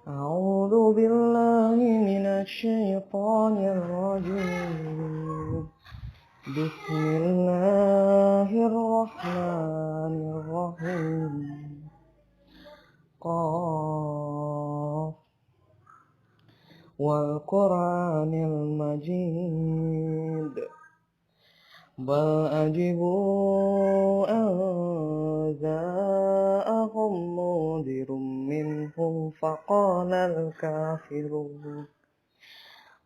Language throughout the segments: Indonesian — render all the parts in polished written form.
أعوذ بالله من الشيطان الرجيم. بسم الله الرحمن الرحيم. قاف والقرآن المجيد. بل أجبوا أن جاءهم منذر منهم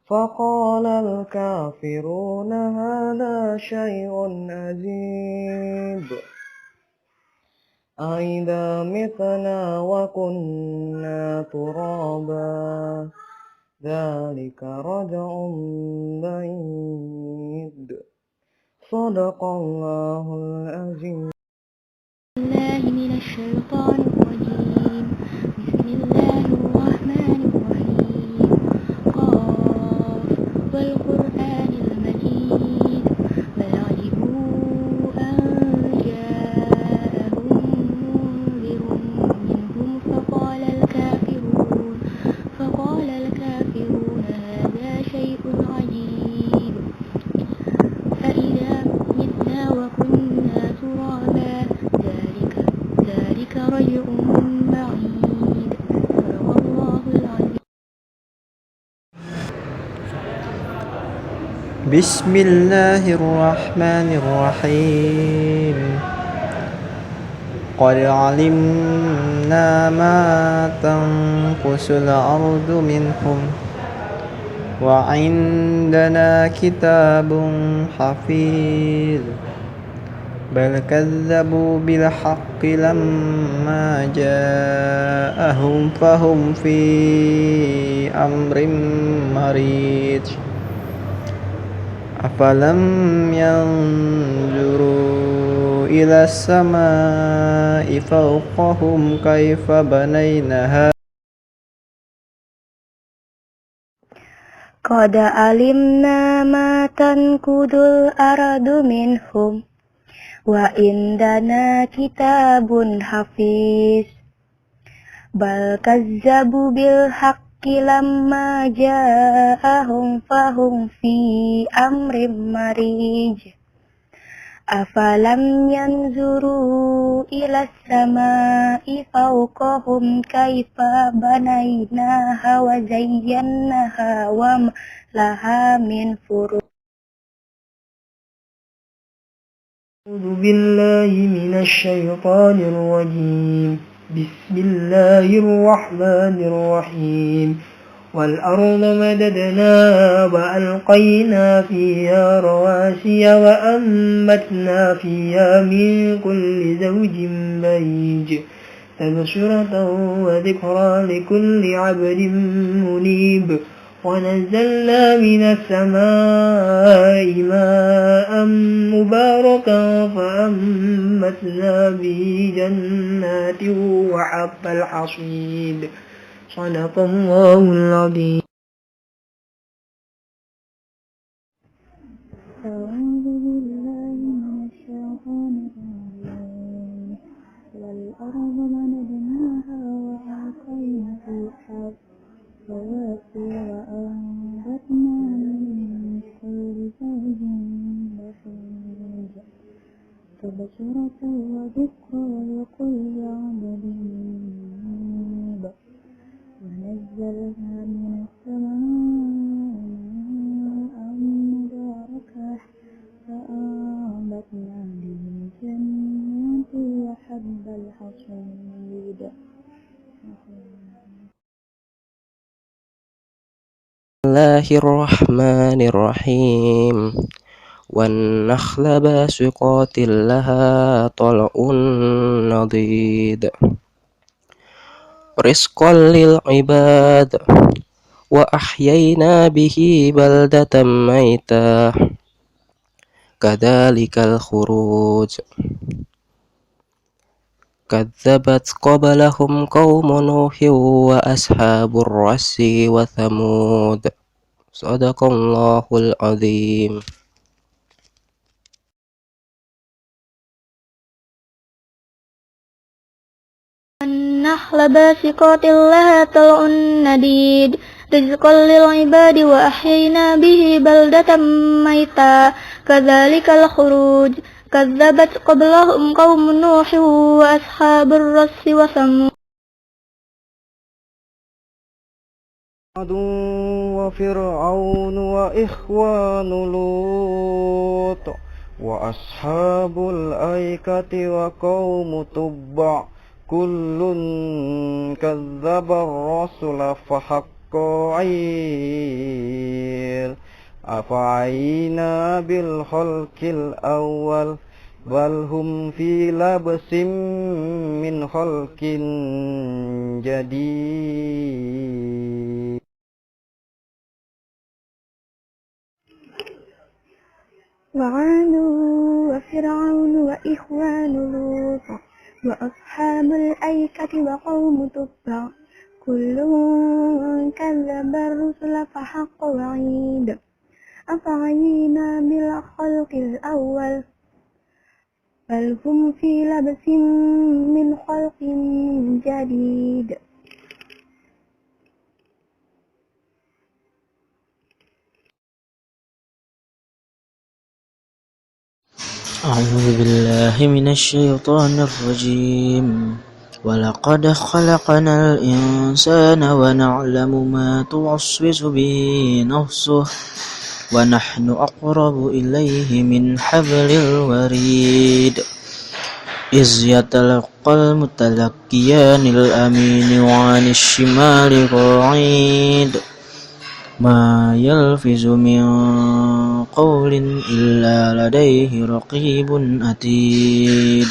فقال الكافرون هذا شيء عجيب. أإذا متنا وكنا ترابا ذلك رجع بعيد. صدق الله العظيم. الله من الشيطان الرجيم. بسم الله الرحمن الرحيم. قاف والقرآن المجيد. بل عجبوا أن جاءهم منذر منهم فقال الكافرون هذا شيء عجيب. أإذا متنا وكنا ترابا ذلك رجع بعيد. صدق الله العظيم. بسم الله الرحمن الرحيم. قد علمنا ما تنقص الأرض منهم وعندنا كتاب حفيظ. بل كذبوا بالحق لما جاءهم فهم في أمر مريج. أفلم ينظروا إلى السماء فوقهم كيف بنيناها. قد علمنا ما تنقض الأرض منهم وعندنا كتاب حفيظ. بل كذبوا بالحق لما جاءهم فهم في أمر مريج. أفلم ينظروا إلى السماء فوقهم كيف بنيناها وزيناها وما لها من فروج. أعوذ بالله من الشيطان الرجيم. بسم الله الرحمن الرحيم. والأرض مددناها وألقينا فيها رواسي وأنبتنا فيها من كل زوج بهيج تبصرة وذكرى لكل عبد منيب. ونزلنا من السماء ماء مباركا فأنبتنا به جنات وحب الحصيد. صدق الله العظيم. أعوذ بالله من الشيطان الرجيم. والأرض مددناها وألقينا فيها رواسي وأنبتنا من كل زوج بهيج تبصرة وذكرى لكل عبد منيب. ونزلنا من السماء ماء مباركا فأنبتنا به جنات وحب الحصيد. بسم الله الرحمن الرحيم. والنخل باسقات لها طلع نضيد رزقا للعباد وأحيينا به بلدة ميتا كذلك الخروج. كذبت قبلهم قوم نوح وأصحاب الرس وثمود. صدق الله العظيم. والنخل باسقات لها طلع نديد رزقا للعباد وأحيينا به بلدة ميتا كذلك الخروج كذبت قبلهم قوم نوح وأصحاب الرس وثمود وفرعون وإخوان لوط وأصحاب الأيكة وقوم تبع كل كذب الرسل فحق عيل أفعينا بالخلق الأول بل هم في لبس من خلق جديد. وعاد وفرعون وإخوان لوط وأصحاب الأيكة وقوم تبع كل كذب الرسل فحق وعيد أفعينا بالخلق الأول بل هم في لبس من خلق جديد. أعوذ بالله من الشيطان الرجيم ولقد خلقنا الإنسان ونعلم ما توسوس به نفسه ونحن أقرب إليه من حبل الوريد إذ يتلقى المتلقيان الأمين وعن الشمال قعيد ما يلفظ من قول إلا لديه رقيب عتيد.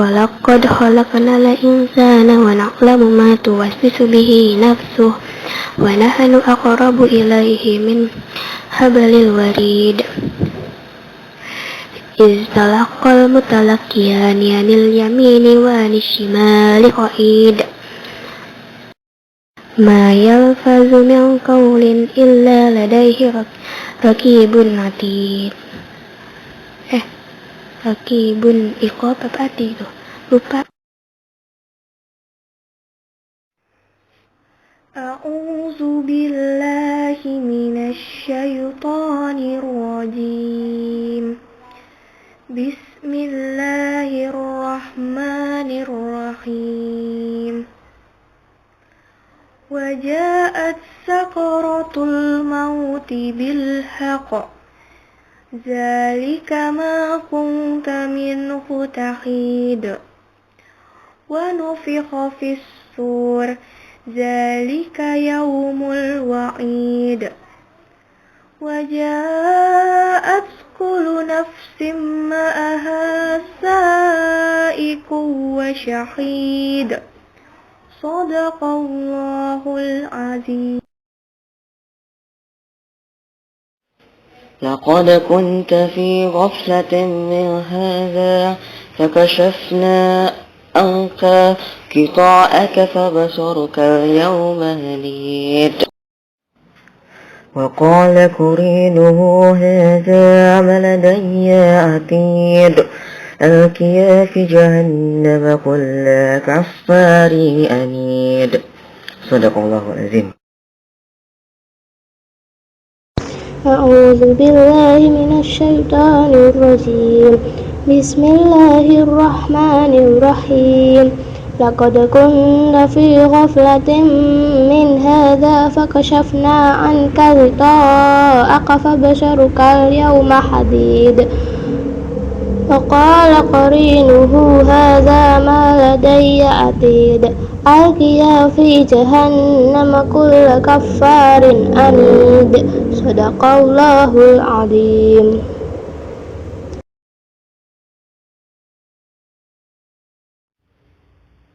ولقد خلقنا الإنسان ونعلم ما توسوس به نفسه ونحن أقرب إليه من حبل الوريد إذ تلقى المتلقيان عن اليمين وعن الشمال قعيد ما يلفظ من قول إلا لديه رقيب عتيد. Rakibun iqab apa arti itu? Lupa. A'udzu billahi minasy syaithanir rajim. Bismillahirrahmanirrahim. Waja'at sakaratul mauti bil haqq Zalika ma kunta minhu tahid wa nufikha fis sur Zalika yaumul wa'id wa ja'at kullu nafsin ma'aha sa'iqun wa syahid Sadaqallahul azim. لقد كنت في غفلة من هذا فكشفنا عنك غطاءك فبصرك اليوم هديد. وقال قرينه هذا عمل لدي عتيد ألقيا في جهنم كل كفار عنيد. صدق الله العظيم. أعوذ بالله من الشيطان الرجيم بسم الله الرحمن الرحيم لقد كنت في غفلة من هذا فكشفنا عنك غطاءك فبصرك اليوم حديد وقال قرينه هذا ما لدي عتيد ألقيا في جهنم كل كفار عنيد صدق الله العظيم.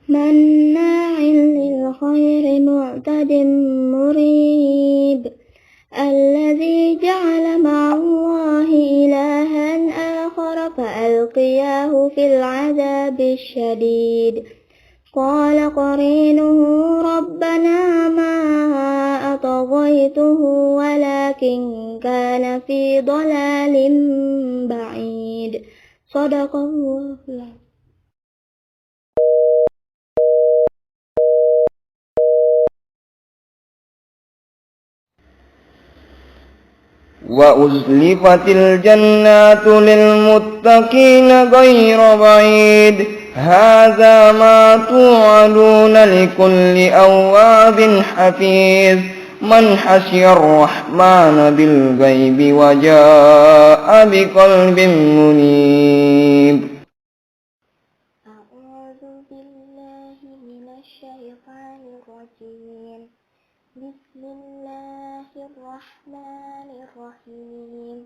مناع للخير معتد مريب الذي جعل مع الله إلها آخر فألقياه في العذاب الشديد قال قرينه ربنا ما أطغيته ولكن كان في ضلال بعيد Shadaqallahul adzim. وأزلفت الجنات للمتقين غير بعيد هذا ما توعدون لكل أواب حفيظ من خشي الرحمن بالغيب وجاء بقلب منيب. أعوذ بالله من الشيطان الرجيم. بسم الله الرحمن الرحيم.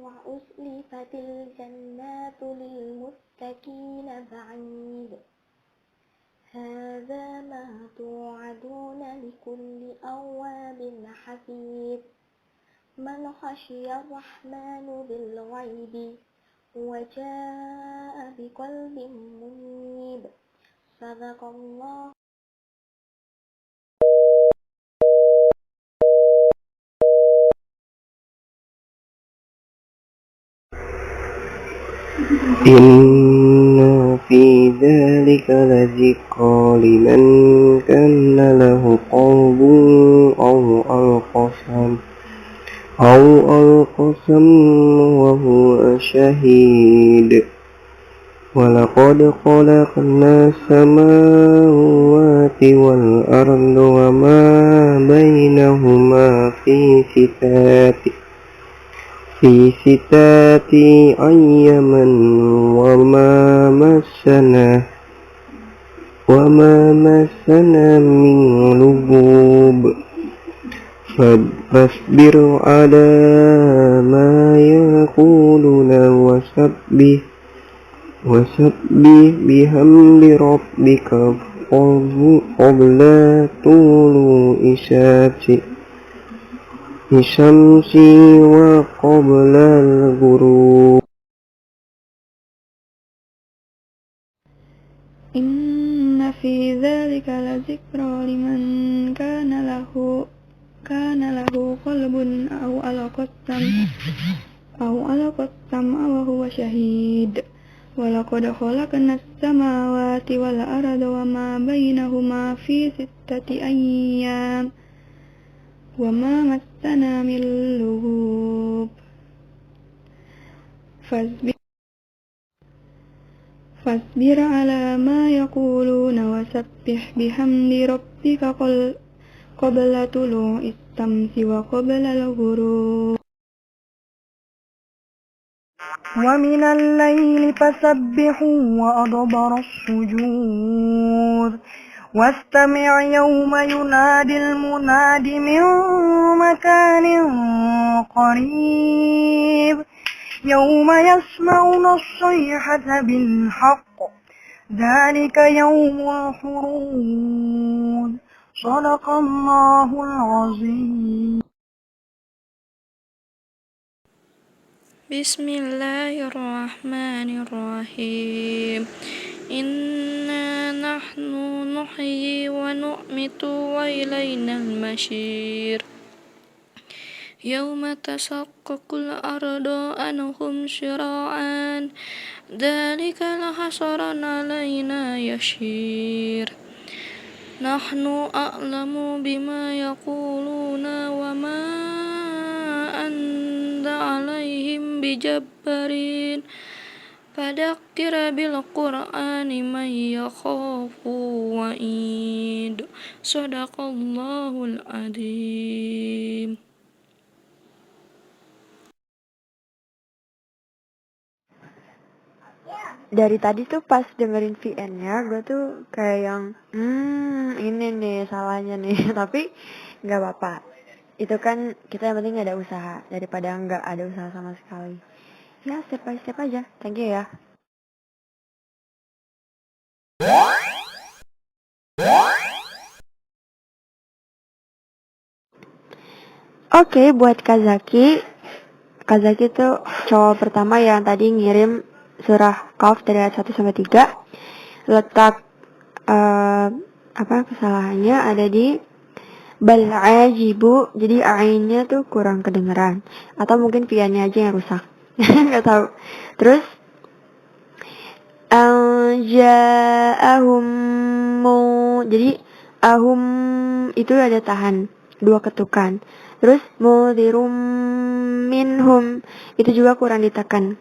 وأزلفت الجنات للمتقين بعيد هذا ما توعدون لكل أواب حفيظ من خشي الرحمن بالغيب وجاء بقلب منيب. صدق الله. إن في ذلك لذكرى لمن كان له قلب أو ألقى سمع وهو شهيد. ولقد خلقنا السماوات والأرض وما بينهما في ستة أيام وما مسنا من لغوب فاصبر على ما يقولون وسبح بحمد ربك قبل طلوع الشمس وقبل الغروب. إن في ذلك لذكرى لمن كان له قلب أو ألقى السمع وهو شهيد. ولقد خلقنا السماوات والأرض وما بينهما في 6 أيام وما مسنا من لغوب فاصبر على ما يقولون وسبح بحمد ربك قبل طلوع الشمس وقبل الغروب. ومن الليل فسبحه وأدبر السجود واستمع يوم ينادي المناد من مكان قريب يوم يسمعون الصيحة بالحق ذلك يوم الخروج. صدق الله العظيم. بسم الله الرحمن الرحيم. إنا نحن نحيي ونؤمت وإلينا المصير. يوم تشقق الأرض عنهم سراعا ذلك الحشر علينا يسير. نحن أعلم بما يقولون وما أنت عليهم بجبارين فذكر بالقرآن من يخاف وعيد. صدق الله العظيم. Dari tadi tuh pas dengerin VN-nya, gue tuh kayak yang, ini nih salahnya nih, tapi nggak apa-apa. Itu kan kita yang penting ada usaha, daripada nggak ada usaha sama sekali. Ya, step by step aja. Thank you ya. Oke, buat Kazaki tuh cowok pertama yang tadi ngirim surah Qaf dari ayat 1-3. Letak kesalahannya ada di bal ajibu, jadi ainnya tuh kurang kedengeran atau mungkin piannya aja yang rusak. nggak tahu. Terus ja'ahum jadi ahum itu ada tahan, 2 ketukan. Terus mudhirum minhum itu juga kurang ditekan.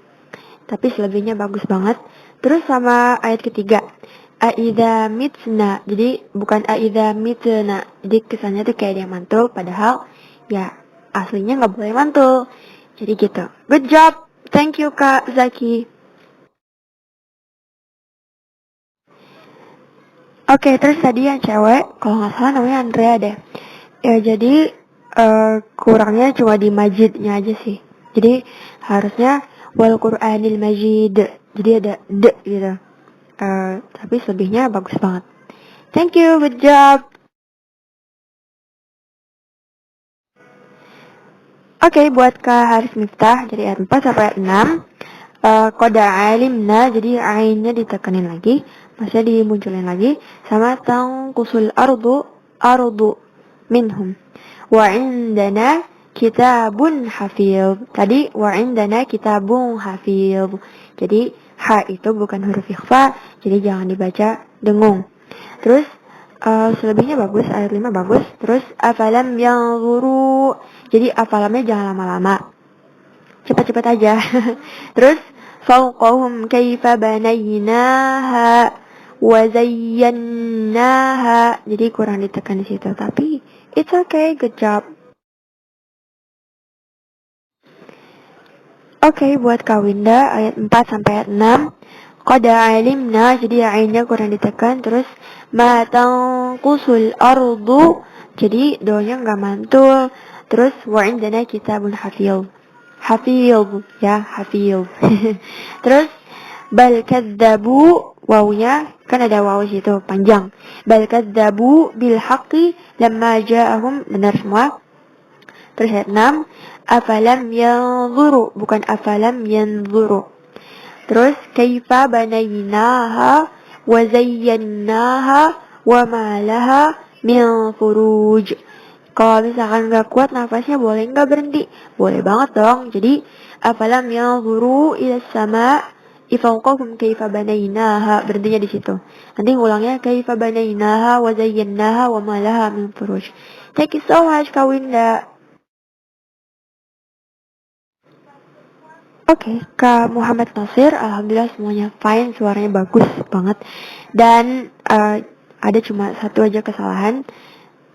Tapi selebihnya bagus banget. Terus sama ayat ketiga, aidza mitna. Jadi bukan aidza mitna. Jadi kesannya tuh kayak dia mantul, padahal ya aslinya nggak boleh mantul. Jadi gitu. Good job. Thank you Kak Zaki. Oke, terus tadi yang cewek, kalau nggak salah namanya Andrea deh. Ya jadi kurangnya cuma di majidnya aja sih. Jadi harusnya wal Qur'anil Majid. Jadi ada d gitu. Tapi selebihnya bagus banget. Thank you, good job. Oke, buat Kak Haris Miftah dari ayat 4 sampai ayat 6. Koda alimna, jadi ainnya ditekanin lagi, maksudnya dimunculin lagi, sama tangkusul ardu minhum. Wa indana kitabun hafidh. Tadi wa indana kitabun hafidh. Jadi ha itu bukan huruf ikhfa, jadi jangan dibaca dengung. Terus selebihnya bagus, ayat 5 bagus. Terus afalam yanzuru. Jadi afalamnya jangan lama-lama. Cepat-cepat aja. Terus fawqahum kaifa banaynaha wa zayyannaha. Jadi kurang ditekan di situ, tapi it's okay, good job. Oke, buat Kak Winda ayat 4 sampai ayat 6. Qad alimna, jadi ainnya kurang ditekan. Terus ma tanqusul ardu, jadi doanya nggak mantul. Terus wa indana kitabun hafidh. Hafidh ya, hafidh. Terus bal kadzabu, wawunya kan ada wawu situ panjang. Bal kadzabu bil haqqi lamma ja'ahum, benar semua. Terus ayat 6, afalam yanzuru, bukan afalam yanzuru. Terus kaifa banaynaha wa zayyannaha wa ma laha min furuj. Kalau misalkan nggak kuat nafasnya boleh nggak berhenti? Boleh banget dong. Jadi afalam yanzuru ila sama ifawqahum kaifa banaynaha, berhentinya di situ. Nanti ngulangnya kaifa banaynaha wa zayyannaha wa ma laha min furuj. Thank you so much Kak Winda. Oke, Kak Muhammad Nasir, alhamdulillah semuanya fine, suaranya bagus banget. Dan ada cuma satu aja kesalahan.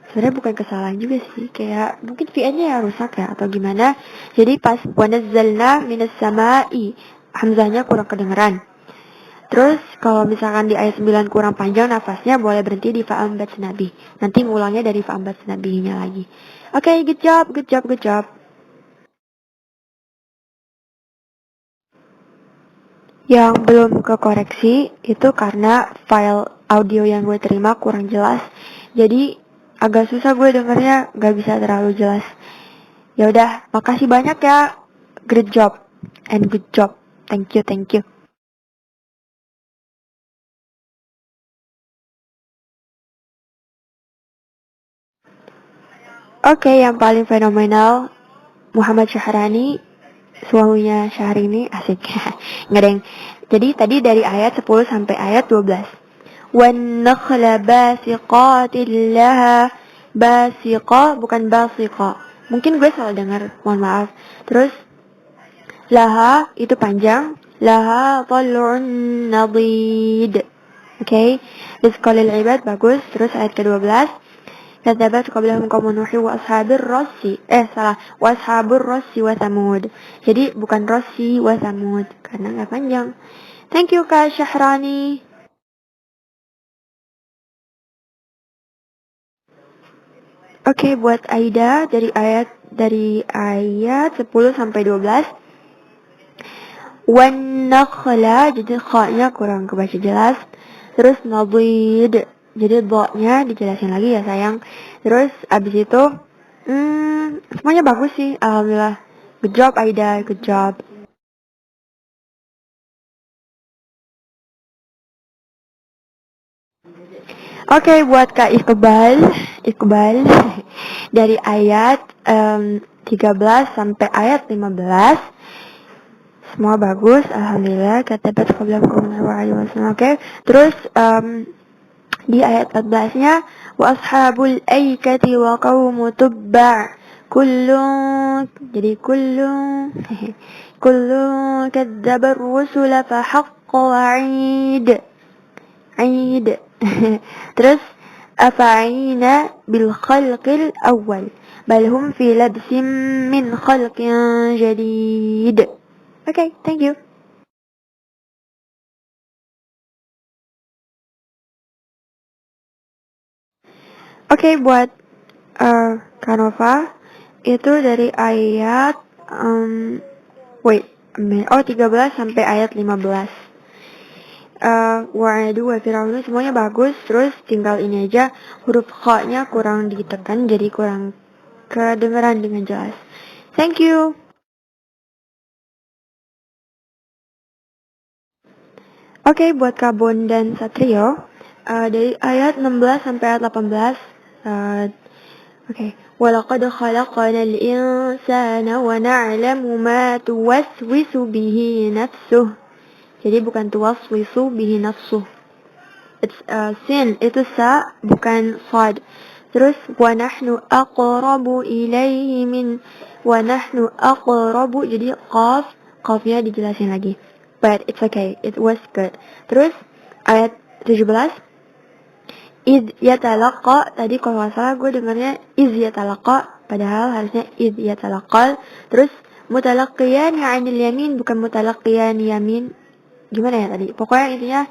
Sebenarnya bukan kesalahan juga sih, kayak mungkin VN-nya ya rusak ya atau gimana. Jadi pas wanazzalna minas sama'i, hamzahnya kurang kedengeran. Terus kalau misalkan di ayat 9 kurang panjang nafasnya, boleh berhenti di fa'am bat nabi. Nanti ngulangnya dari fa'am bat nabinya lagi. Oke, good job, good job, good job. Yang belum kekoreksi itu karena file audio yang gue terima kurang jelas. Jadi agak susah gue dengernya, gak bisa terlalu jelas. Ya udah, makasih banyak ya. Great job and good job. Thank you, thank you. Oke, yang paling fenomenal Muhammad Syahrani, suaminya Syahrini, asik. Nggak deng. Jadi tadi dari ayat 10 sampai ayat 12. Wan nakhla basiqatil laha, basiqa bukan basiqa. Mungkin gue salah dengar, mohon maaf. Terus laha itu panjang, laha tal'un nadid. Oke, rizqalil ibad bagus. Terus ayat ke-12, kadzabat qablahum qaumun nuh wa ashabir rassi. Wa ashabur rassi wa thamud. Jadi bukan rassi wa thamud karena nggak panjang. Thank you Kak Syahrani. Oke, buat Aida dari ayat 10 sampai 12. Wan nakhla, jadi kha-nya kurang kebaca jelas. Terus nadid, jadi do-nya dijelasin lagi ya sayang. Terus abis itu semuanya bagus sih, alhamdulillah. Good job Aida, good job. Oke, buat Kak Iqbal dari ayat 13 sampai ayat 15. semua bagus, alhamdulillah. Katabat qablakum wa alaihi wasallam. Oke. Terus di ayat 14-nya wa ashabul aikati wa qaumu tubba kullun, jadi kullun kullun kadzabar rusula fa haqqa wa'id. Terus afa'ina bil khalqil awwal bal hum fi labsin min khalqin jadid. Okay, thank you. Oke, buat Kanova itu dari ayat 13 sampai ayat 15. Wa'adu wa fir'aunu semuanya bagus, terus tinggal ini aja huruf kha-nya kurang ditekan jadi kurang kedengeran dengan jelas. Thank you. Oke, buat Kabon dan Satrio dari ayat 16 sampai ayat 18. Oke. Walaqad khalaqnal insana wa na'lamu ma tuwaswisu bihi nafsuh. Jadi bukan tuwaswisu bihi nafsuh. It's sin, itu sa bukan sad. Terus wa nahnu aqrabu ilaihi min wa nahnu aqrabu, jadi qafnya dijelasin lagi. But it's okay, it was good. Terus ayat 17 id yatalaqa, tadi kalau nggak salah gue dengarnya iz yatalaqa, padahal harusnya id yatalaqal. Terus mutalaqiyan ya'anil yamin, bukan mutalaqiyan yamin. Gimana ya tadi? Pokoknya intinya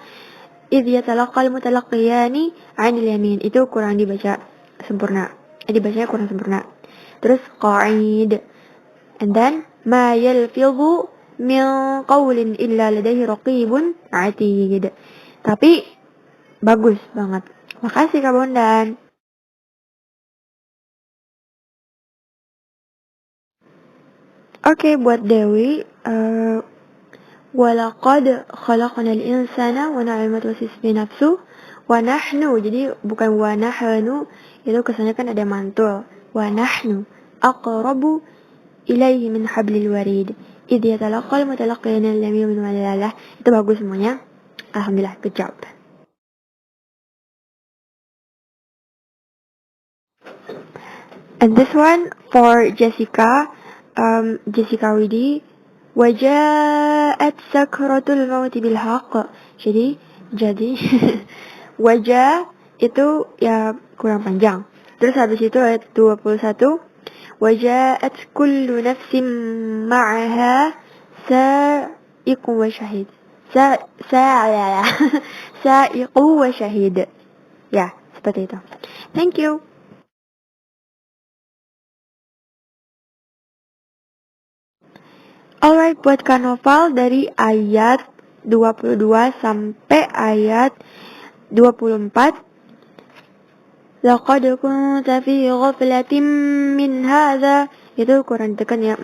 id yatalaqal mutalaqiyani 'anil yamin, itu kurang dibaca sempurna. Dibacanya kurang sempurna. Terus qa'id. And then ma yalfidhu min qawlin illa ladaihi raqibun 'atid. Tapi bagus banget. Makasih Kak Bondan. Oke, buat Dewi, walaqad khalaqnal insana wa na'lamu ma tuwaswisu bihi nafsuh wa nahnu, jadi bukan wa nahnu, itu kesannya kan ada mantul. Wa nahnu aqrabu ilaihi min hablil warid idh yatalaqal mutalaqiyana lam yu'minu billahi. Itu bagus semuanya. Alhamdulillah, good job. And this one for Jessica, Jessica Widi, waja'at sakratul mauti bil haqq. Jadi wajah itu ya kurang panjang. Terus habis itu ayat 21, waja'at kullu nafsin ma'aha sa'iqun wa syahid. Sa'iqu wa syahid. Ya, seperti itu. Thank you. Alright, buat Kanoval dari ayat 22 sampai ayat 24. Laqad kunta fi ghaflatin min hadha, itu kurang ditekan ya.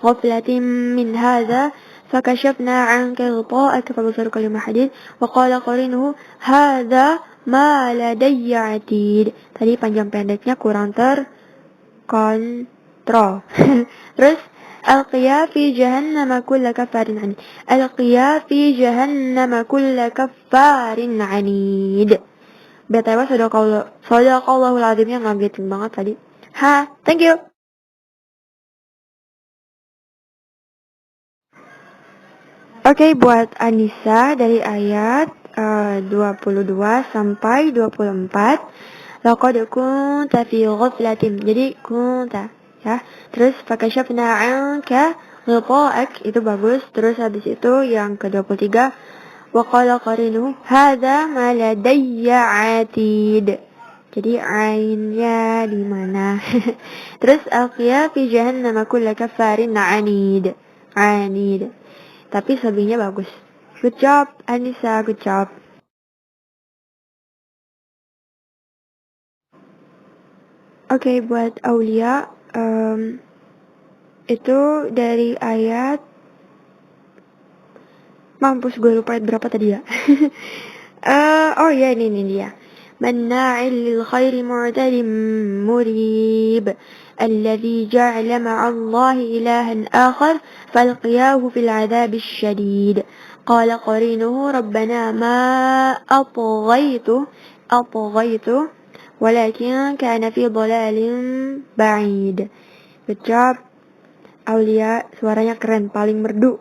Ghaflatin min hadha fakashafna 'anka ghita'aka fabasaruka al-yawma hadid wa qala qarinuhu hadha ma ladayya 'atid. Tadi panjang pendeknya kurang terkontrol. Terus alqiya fi jahannama kulla kafarin anid. Alqiya fi jahannama kulla kafarin anid. BTW sadaqallahul azimnya ngagetin banget tadi. Thank you. Oke, buat Anissa dari ayat 22 sampai 24. Laqad kunta fi ghaflatin. Jadi kunta ya. Terus fakashafna 'anka ghita'ak, itu bagus. Terus habis itu yang ke-23, wa qala qarinuhu hadza ma ladayya 'atid. Jadi ainnya di mana? Terus alqiya fi jahannama kulla kafarin 'anid. Tapi selebihnya bagus. Good job Anissa, good job. Oke, buat Aulia, itu dari ayat, mampus gue lupa ayat berapa tadi ya. Oh ya, ini dia. مناع للخير معتد مريب الذي جعل مع الله إلها آخر فألقياه في العذاب الشديد قال قرينه ربنا ما أطغيته ولكن كان في ضلال بعيد. Good job Aulia, suaranya keren, paling merdu.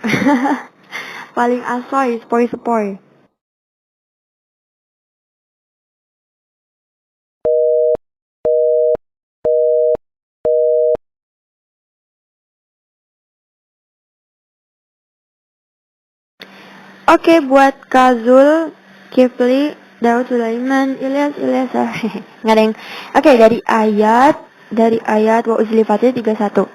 Paling asoy, sepoi-sepoi. Oke, buat Kazul, Kifli, Daud Sulaiman, Ilyas, nggak ada yang. Oke, dari ayat wa uzlifatil 31.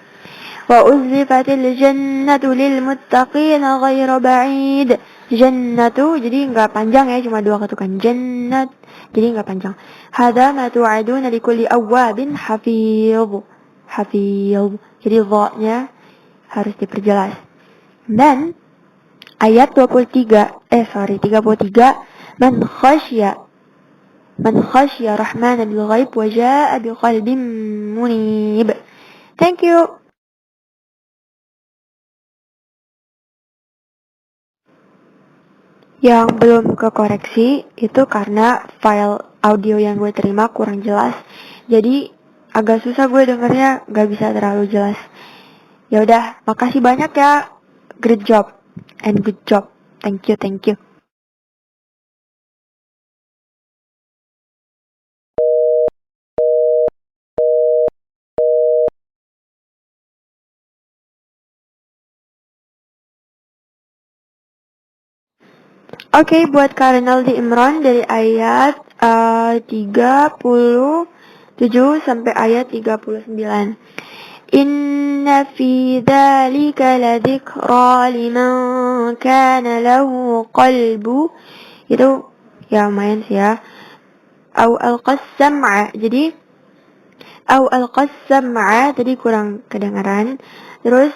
Wa uzlifatil jannatu lil muttaqina ghairu ba'id. Jannatu jadi nggak panjang ya, cuma 2 ketukan jannat. Jadi nggak panjang. Hadza ma tu'aduna likulli awwabin hafiz. Jadi dha-nya harus diperjelas. Dan ayat 33 man khasya rahmana bil ghaib wa jaa bi qalbin munib. Thank you. Yang belum kekoreksi itu karena file audio yang gue terima kurang jelas. Jadi agak susah gue dengernya, gak bisa terlalu jelas. Ya udah, makasih banyak ya. Great job and good job. Thank you. Oke, buat Karenal di Imran dari ayat 37 sampai ayat 39. Inna fi dzalika ladzikra liman kana lahu qalbu. Itu ya lumayan sih ya. Au alqas sam'a. Jadi au alqas sam'a tadi kurang kedengaran. Terus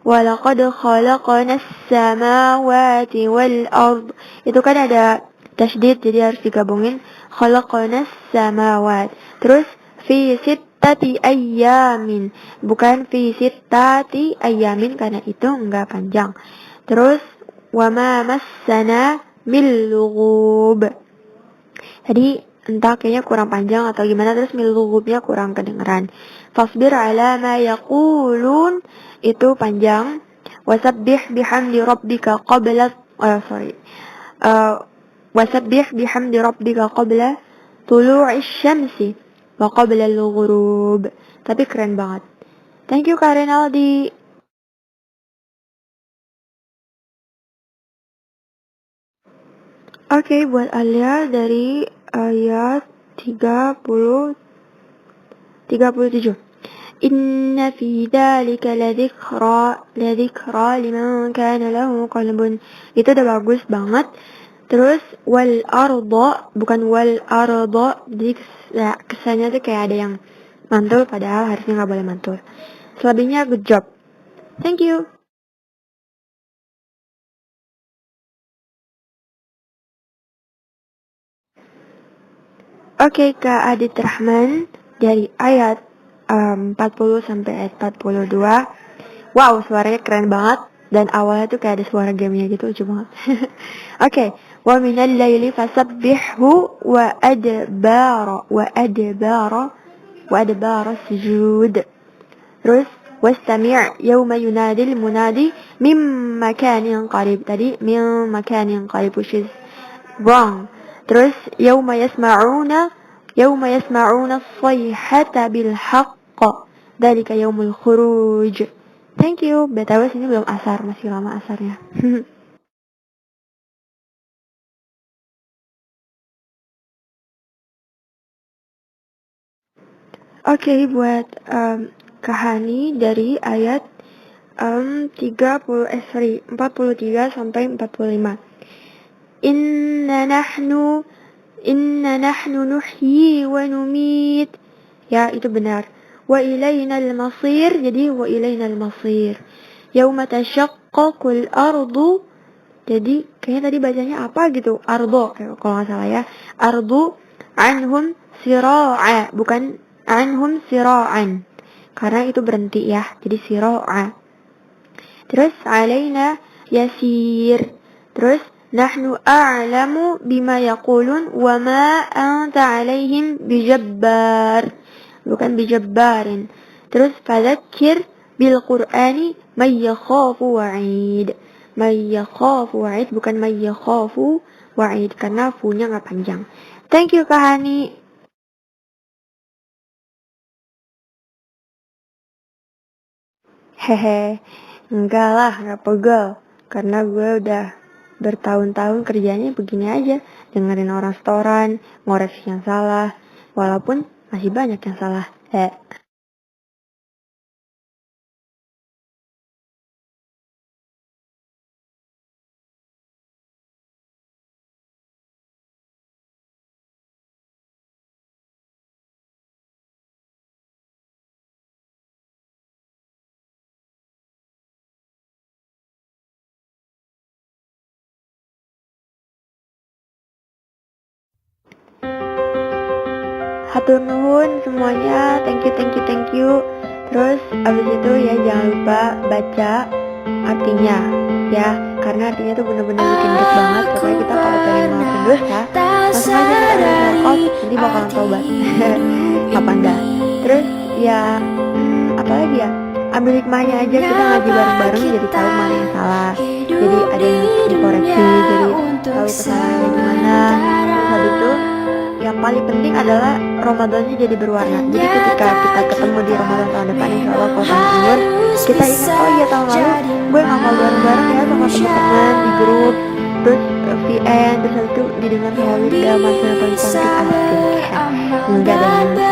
walaqad khalaqnas samawati wal ard. Itu kan ada tasydid jadi harus digabungin. Khalaqnas samawat. Terus fi sittati ayyamin. Bukan fi sittati ayyamin karena itu enggak panjang. Terus wa ma massana min lughub. Tadi entah kayaknya kurang panjang atau gimana, terus min lughubnya kurang kedengeran. Fasbir ala ma yaqulun itu panjang. Wasabbih bihamdi rabbika qabla wasabbih bihamdi rabbika qabla tulu'is syamsi wa qabla al-ghurub. Tapi keren banget. Thank you Kak Renaldi. Oke, buat Alia dari ayat 37. Inna fi dzalika ladzikra liman kana lahu qalbun. Itu udah bagus banget. Terus wal arda, bukan wal arda. Jadi kesannya tuh kayak ada yang mantul padahal harusnya nggak boleh mantul. Selebihnya good job. Thank you. Oke, Kak Adit Rahman dari ayat 40 sampai ayat 42. Wow, suaranya keren banget. Dan awalnya tuh kayak ada suara gamenya gitu, lucu banget. Oke. Wa minal laili fasabbihu wa adbara sujud. Terus wastami' yawma yunadil munadi min makanin qarib. Tadi min makanin qarib, which is wrong. Terus yawma yasma'una as-sayhata bil haqq. Dzalika yaumul khuruj. Thank you. BTW sini belum asar, masih lama asarnya. Oke, buat Kahani dari ayat 43 sampai 45. Inna nahnu nuhyi wa numit. Ya, itu benar. Wa ilainal masir. Jadi wa ilainal masir. Yauma tashaqqaqul ardu Jadi kayaknya tadi bacanya apa gitu, ardo kalau nggak salah ya. Ardu anhum sira'a, bukan anhum sira'an. Karena itu berhenti ya, jadi sira'a. Terus alaina yasir. Terus nahnu a'lamu bima yaqulun wa ma anta alaihim bijabbar. Bukan bijabbarin. Terus fadzakir bil qur'ani may yakhafu wa'id. May yakhafu wa'id, bukan may yakhafu wa'id, karena fu-nya nggak panjang. Thank you Kak Hani. Hehe, enggak lah, nggak pegel. Karena gue udah bertahun-tahun kerjanya begini aja, dengerin orang setoran, ngoreksi yang salah, walaupun masih banyak yang salah. Hatur nuhun semuanya, thank you. Terus abis itu ya jangan lupa baca artinya ya, karena artinya tuh bener-bener bikin berat banget. Pokoknya kita kalau pengen ngelakuin dosa, langsung aja kita record, nanti bakalan taubat. Apa enggak? Terus ya apa lagi ya, ambil hikmahnya aja, kita ngaji bareng-bareng jadi tahu mana yang salah, jadi ada yang dikoreksi, jadi tahu kesalahannya gimana. Terus habis itu yang paling penting adalah Ramadannya jadi berwarna. Jadi ketika kita ketemu di Ramadan tahun depan, insya Allah kalau panjang umur, kita ingat, oh iya tahun lalu gue ngamal bareng-bareng ya sama teman-teman di grup, terus VN, terus habis itu didengar sama Winda, Mas yang paling cantik, asik. Enggak ada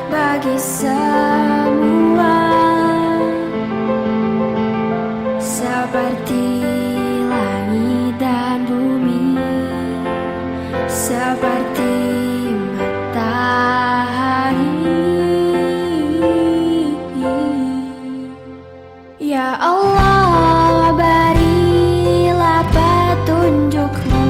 bagi semua, seperti langit dan bumi, seperti matahari. Ya Allah, berilah petunjuk-Mu.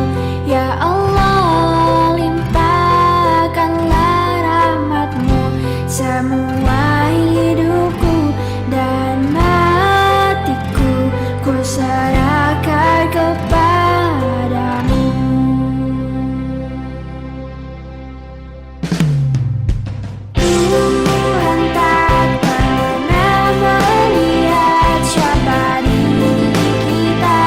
Ya Allah, limpahkanlah rahmat-Mu. Semua hidupku dan matiku ku serahkan kepadamu. Tuhan tak pernah melihat siapa diri kita,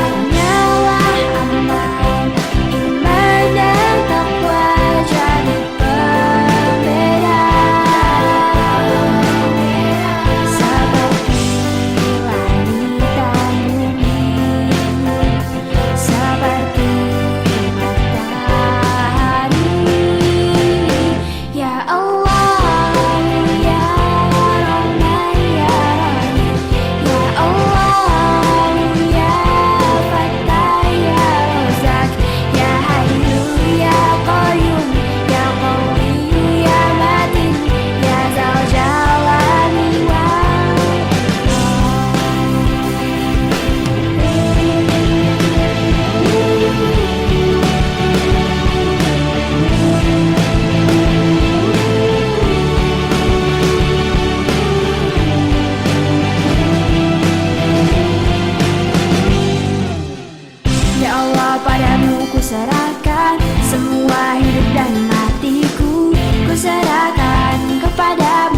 hanyalah amal, iman dan takwa jadi pembeda. Seperti langit dan bumi, seperti matahari. Ya Allah, ya Rahman, ya Rahim. Ya Allah, ya Fattah, ya Razak. Ya Hayyu, ya Qayyum. Ya Qawiyyu, ya Matin. Ya Dzal Jalali wal Ya Allah, padamu ku serahkan semua hidup dan matiku, ku serahkan kepadamu.